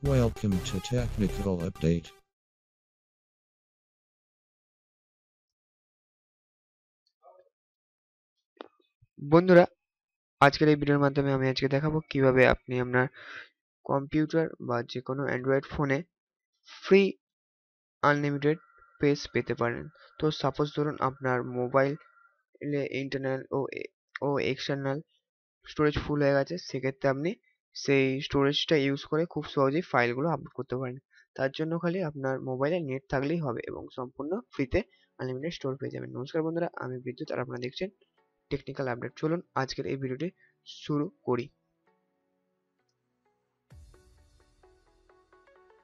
Welcome to Technical Update. বন্ধুরা, আজকের এই ভিডিওর মাধ্যমে আমি আজকে দেখাবো কিভাবে আপনি আপনার কম্পিউটার বা যে কোনো অ্যান্ড্রয়েড ফোনে ফ্রি আনলিমিটেড পেজ পেতে পারেন। তো সাপোজ ধরুন আপনার মোবাইলে ইন্টারনাল ও এক্সটার্নাল স্টোরেজ ফুল হয়ে গেছে, সেক্ষেত্রে আপনি সেই স্টোরেজটা ইউজ করে খুব সহজেই ফাইলগুলো আপলোড করতে পারেন। তার জন্য খালি আপনার মোবাইলে নেট থাকলেই হবে এবং সম্পূর্ণ ফ্রিতে আনলিমিটেড স্টোর পেয়ে যাবেন। নমস্কার বন্ধুরা, আমি বিদ্যুৎ আর আপনারা দেখছেন টেকনিক্যাল আপডেট। চলুন আজকের এই ভিডিওটি শুরু করি।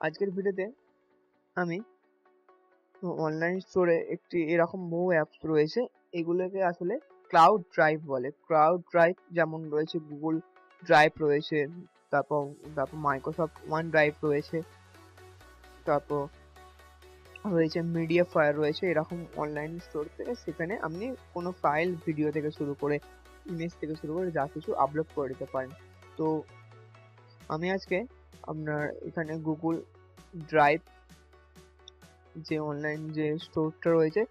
আজকের ভিডিওতে আমি অনলাইন স্টোরে একটি এরকম বহু অ্যাপস রয়েছে, এগুলোকে আসলে ক্লাউড ড্রাইভ বলে। ক্লাউড ড্রাইভ যেমন রয়েছে গুগল ড্রাইভ রয়েছে, তারপর তারপর মাইক্রোসফট ওয়ান ড্রাইভ রয়েছে, তারপর রয়েছে মিডিয়া ফায়ার রয়েছে। এরকম অনলাইন স্টোর থেকে সেখানে আপনি কোনো ফাইল, ভিডিও থেকে শুরু করে ইমেজ থেকে শুরু করে যা কিছু আপলোড করে দিতে পারেন। তো আমি আজকে আপনার এখানে গুগল ড্রাইভ যে অনলাইন যে স্টোরটা রয়েছে,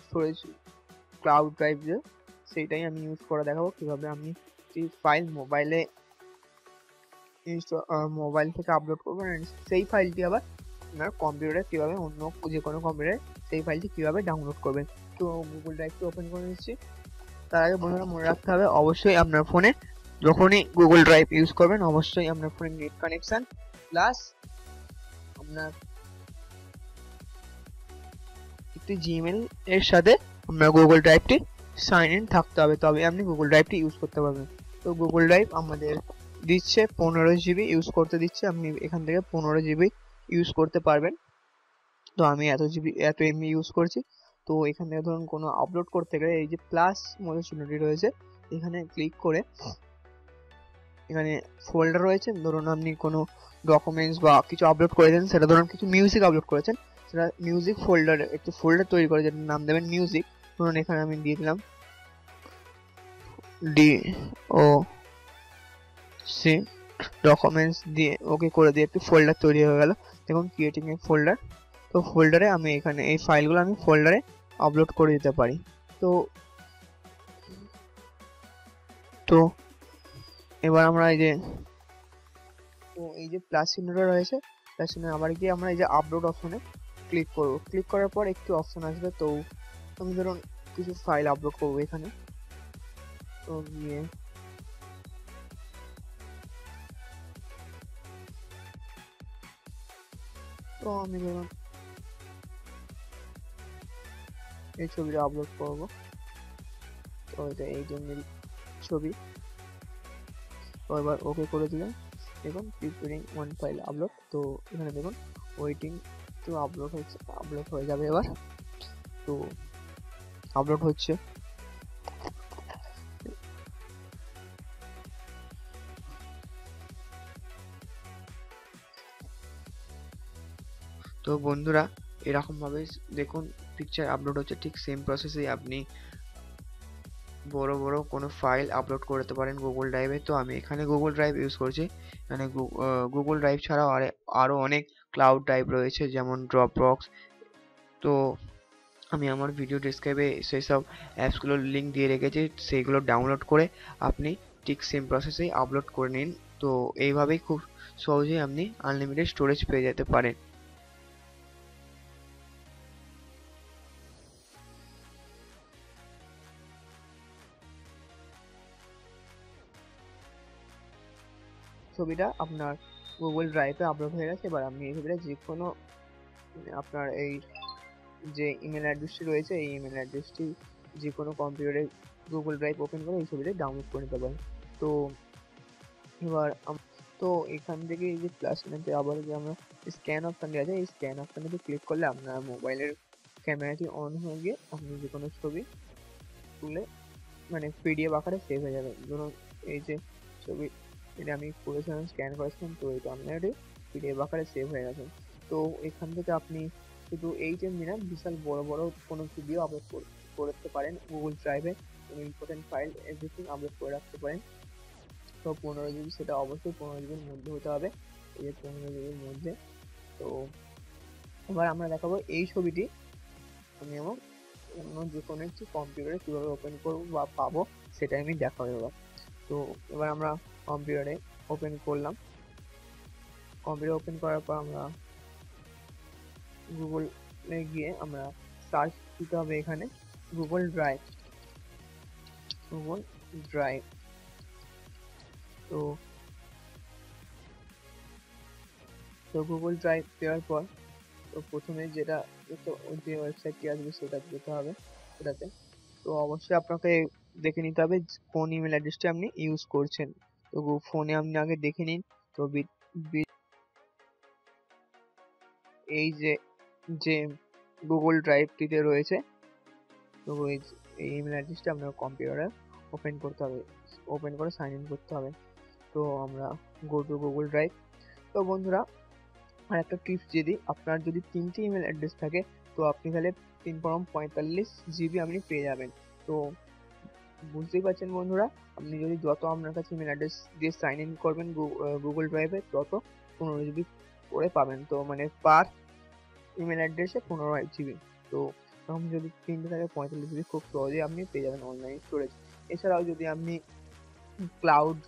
স্টোরেজ ক্লাউড ড্রাইভ যে, সেইটাই আমি ইউজ করে দেখাবো কিভাবে আপনি সেই ফাইল মোবাইল থেকে আপলোড করবেন, and সেই ফাইলটি আবার আপনার কম্পিউটারে কিভাবে অন্য যে কোনো কম্পিউটারে সেই ফাইলটি কিভাবে ডাউনলোড করবেন। তো গুগল ড্রাইভটি ওপেন করে নিচ্ছি। তার আগে বন্ধুরা মনে রাখতে হবে, অবশ্যই আপনার ফোনে যখনই গুগল ড্রাইভ ইউজ করবেন অবশ্যই আপনার ফোনে নেট কানেকশন প্লাস আপনার একটি জিমেল এর সাথে আপনার গুগল ড্রাইভটি সাইন ইন থাকতে হবে, তবে আপনি গুগল ড্রাইভটি ইউজ করতে পারবেন। তো গুগল ড্রাইভ আমাদের দিচ্ছে 15 GB ইউজ করতে দিচ্ছে, আপনি এখান থেকে 15 GB ইউজ করতে পারবেন। তো আমি এত এমবি ইউজ করছি। তো এখান থেকে ধরুন কোনো আপলোড করতে গেলে এই যে প্লাস মতো চিহ্নটি রয়েছে, এখানে ক্লিক করে এখানে ফোল্ডার রয়েছে, ধরুন আপনি কোনো ডকুমেন্টস বা কিছু আপলোড করেছেন, সেটা ধরুন কিছু মিউজিক আপলোড করেছেন, সেটা মিউজিক ফোল্ডারে একটু ফোল্ডার তৈরি করে যেটার নাম দেবেন মিউজিক। ধরুন এখানে আমি দিয়ে দিলাম ডি ও সি ডকুমেন্টস দিয়ে ওকে করে দিয়ে একটি ফোল্ডার তৈরি হয়ে গেল। দেখুন ক্রিয়েটিং এ ফোল্ডার। তো ফোল্ডারে আমি এখানে এই ফাইলগুলো আমি ফোল্ডারে আপলোড করে দিতে পারি। তো তো এবার আমরা এই যে প্লাস চিহ্নটা রয়েছে, প্লাস চিহ্ন আবার গিয়ে আমরা এই যে আপলোড অপশনে ক্লিক করব। ক্লিক করার পর একটি অপশন আসবে। তো আমি ধরুন কিছু ফাইল আপলোড করবো এখানে। তো গিয়ে তো আমি ধরুন এই ছবিটা আপলোড করব। তো এটা এই জন্যের ছবি। তো এবার ওকে করে দিলাম। দেখুন প্রিপেয়ারিং ওয়ান ফাইল আপলোড। তো এখানে দেখুন ওয়েটিং টু আপলোড হচ্ছে, আপলোড হয়ে যাবে এবার। তো আপলোড হচ্ছে। তো বন্ধুরা এরকম ভাবে দেখুন পিকচার আপলোড হচ্ছে। ঠিক সেম প্রসেসে আপনি বড় বড় কোনো ফাইল আপলোড করতে পারেন গুগল ড্রাইভে। তো আমি এখানে গুগল ড্রাইভ ইউজ করছি। এখানে গুগল ড্রাইভ ছাড়াও আরও অনেক ক্লাউড ড্রাইভ রয়েছে, যেমন ড্রপবক্স। তো আমি আমার ভিডিও ডেসক্রিপে সেই সব অ্যাপসগুলোর লিঙ্ক দিয়ে রেখেছি, সেইগুলো ডাউনলোড করে আপনি ঠিক সেম প্রসেসেই আপলোড করে নিন। তো এইভাবেই খুব সহজেই আপনি আনলিমিটেড স্টোরেজ পেয়ে যেতে পারেন। ছবিটা আপনার গুগল ড্রাইভে আপলোড হয়ে গেছে। এবার আপনি এই ছবিটা যে কোনো আপনার এই যে ইমেল অ্যাড্রেসটি রয়েছে, এই ইমেল অ্যাড্রেসটি যে কোনো কম্পিউটারে গুগল ড্রাইভ ওপেন করে এই ছবিটা ডাউনলোড করে নিতে পারেন। তো এবার তো এখান থেকে এই যে প্লাস চিহ্নতে আবার যে আমরা স্ক্যান অপশানটি আছে, এই স্ক্যান অপশানটিতে ক্লিক করলে আপনার মোবাইলের ক্যামেরাটি অন হয়ে গিয়ে আপনি যে কোনো ছবি তুলে মানে পিডিএফ আকারে সেভ হয়ে যাবে। ধরুন এই যে ছবি এটা আমি করেছিলাম, স্ক্যান করেছিলাম, তো এটা আপনার পিডিএফ আকারে সেভ হয়ে গেছে। তো এখান থেকে আপনি শুধু এইচএমবি না, বিশাল বড় বড় কোনো ভিডিও আপলোড করতে পারেন গুগল ড্রাইভে। কোনো ইম্পর্টেন্ট ফাইল এভরিথিং আপলোড করে রাখতে পারেন। তো 15 GB, সেটা অবশ্যই 15 GB মধ্যে হতে হবে। এই যে 15 জিবির মধ্যে। তো এবার আমরা দেখাবো এই ছবিটি আমি আমার অন্য যে কোনো একটি কম্পিউটারে কিভাবে ওপেন করবো বা পাবো সেটাই আমি দেখাবো এবার। তো এবার আমরা কম্পিউটারে ওপেন করলাম। কম্পিউটার ওপেন করার পর আমরা গুগলে গিয়ে আমরা সার্চ দিতে হবে এখানে গুগল ড্রাইভ। Google drive. তো তো গুগল ড্রাইভ দেওয়ার পর তো প্রথমে যেটা যে ওয়েবসাইটটি আসবে সেটা যেতে হবে সেটাতে। তো অবশ্যই আপনাকে দেখে নিতে হবে কোন ইমেল অ্যাড্রেসটি আপনি ইউজ করছেন। তো ফোনে আপনি আগে দেখে নিন। তো এই যে যে গুগল ড্রাইভটিতে রয়েছে, তো এই ইমেল অ্যাড্রেসটি আপনার কম্পিউটারে ওপেন করতে হবে, ওপেন করে সাইন ইন করতে হবে। তো আমরা গো টু গুগল ড্রাইভ। তো বন্ধুরা আর একটা টিপস দিয়ে দিই, আপনার যদি 3টি ইমেল অ্যাড্রেস থাকে তো আপনি তাহলে 3 × 45 জিবি আপনি পেয়ে যাবেন। তো বুঝতেই পারছেন বন্ধুরা, আপনি যদি যত আপনার কাছে ইমেল অ্যাড্রেস দিয়ে সাইন ইন করবেন গুগল ড্রাইভে তত 15 জিবি করে পাবেন। তো মানে পার ইমেল অ্যাড্রেসে 15 জিবি। তো এখন যদি 3টে থাকে 45 জিবি খুব সহজেই আপনি পেয়ে যাবেন অনলাইন স্টোরেজ। এছাড়াও যদি আপনি ক্লাউড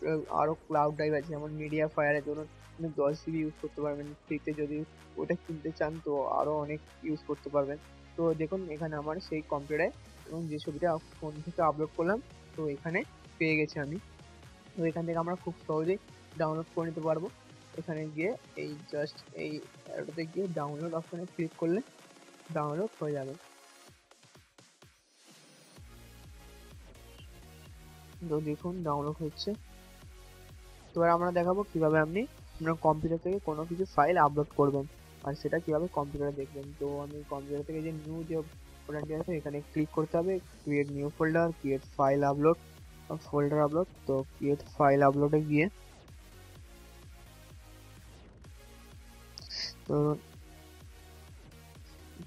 আরো ক্লাউড ড্রাইভ আছে যেমন মিডিয়া ফায়ারের জন্য আপনি 10 জিবি ইউজ করতে পারবেন ফ্রিতে। যদি ওটা কিনতে চান তো আরো অনেক ইউজ করতে পারবেন। তো দেখুন এখানে আমার সেই কম্পিউটারে এবং যে ছবিটা ফোন থেকে আপলোড করলাম তো এখানে পেয়ে গেছি আমি। তো এখান থেকে আমরা খুব সহজেই ডাউনলোড করে নিতে পারবো। এখানে গিয়ে এই জাস্ট এই অ্যারোতে গিয়ে ডাউনলোড অপশনে ক্লিক করলে ডাউনলোড হয়ে যাবে। তো দেখুন ডাউনলোড হচ্ছে। তো এবার আমরা দেখাবো কিভাবে আপনি আপনার কম্পিউটার থেকে কোনো কিছু ফাইল আপলোড করবেন আর সেটা কিভাবে কম্পিউটারে দেখবেন। তো আমি কম্পিউটার থেকে যে নিউ যে ফোল্ডারটি আছে এখানে ক্লিক করতে হবে, create new folder, create file upload, folder upload. তো ক্রিয়েট ফাইল আপলোডে গিয়ে তো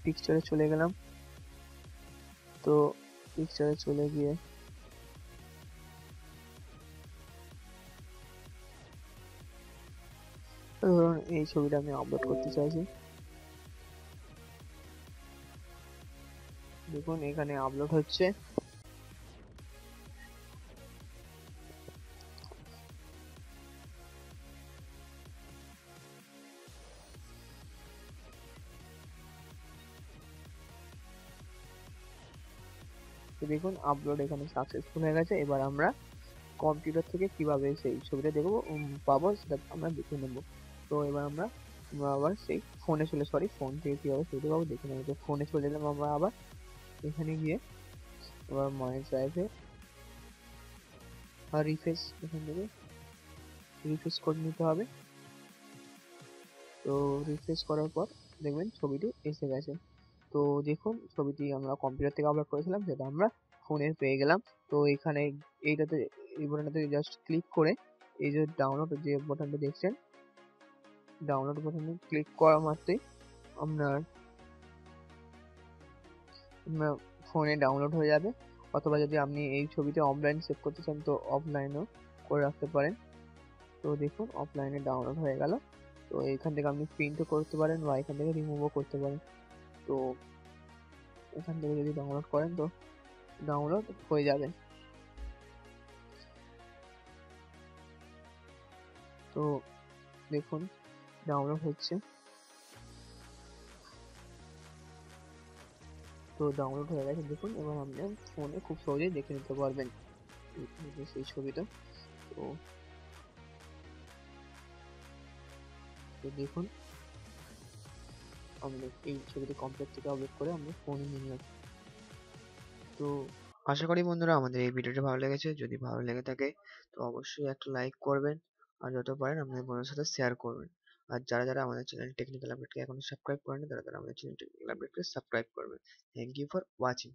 পিকচারে চলে গেলাম। তো পিকচারে চলে গিয়ে ধরুন এই ছবিটা আমি আপলোড করতে চাইছি। দেখুন এখানে আপলোড হচ্ছে। তো দেখুন আপলোড এখানে সাকসেসফুল হয়ে গেছে। এবার আমরা কম্পিউটার থেকে কিভাবে সেই ছবিটা দেখবো পাবো সেটা আমরা দেখে নেব। তো এবার আমরা আবার সেই ফোনে চলে ফোন থেকে কিভাবে ছবিটা পাবো দেখে নেবো। তো ফোনে চলে এলাম আমরা আবার এখানে গিয়ে এবার মাই ড্রাইভে আর রিফ্রেশ এখান থেকে রিফ্রেশ করে নিতে হবে। তো রিফ্রেশ করার পর দেখবেন ছবিটি এসে গেছে। তো দেখুন ছবিটি আমরা কম্পিউটার থেকে আপলোড করেছিলাম সেটা আমরা ফোনে পেয়ে গেলাম। তো এখানে এইটাতে এই বাটনটাতে জাস্ট ক্লিক করে এই যে ডাউনলোড যে বাটনটা দেখছেন ডাউনলোড বাটনে ক্লিক করা মাত্রই আপনার ফোনে ডাউনলোড হয়ে যাবে। অথবা যদি আপনি এই ছবিটা অফলাইন সেভ করতে চান তো অফলাইনেও করে রাখতে পারেন। তো দেখুন অফলাইনে ডাউনলোড হয়ে গেল। তো এখান থেকে আপনি প্রিন্টও করতে পারেন বা এখান থেকে রিমুভও করতে পারেন। তো এখান থেকে যদি ডাউনলোড করেন তো ডাউনলোড হয়ে যাবে। তো দেখুন ডাউনলোড হচ্ছে। তো ডাউনলোড হয়ে গেছে দেখুন। এবার আপনি ফোনে খুব সহজেই দেখে নিতে পারবেন সেই ছবিটা। তো তো দেখুন আমরা এই ছবিটি কমপ্লিট থেকে আপলোড করে আমরা ফোনে নিয়ে নিলাম। তো আশা করি বন্ধুরা আমাদের এই ভিডিওটি ভালো লেগেছে। যদি ভালো লেগে থাকে তো অবশ্যই একটা লাইক করবেন আর যত পারেন আপনাদের বন্ধুদের সাথে শেয়ার করবেন। আর যারা যারা আমাদের চ্যানেল টেকনিক্যাল আপডেটকে এখনো সাবস্ক্রাইব করেনি তারা তারা আমাদের চ্যানেল টেকনিক্যাল আপডেটকে সাবস্ক্রাইব করবেন। Thank you for watching.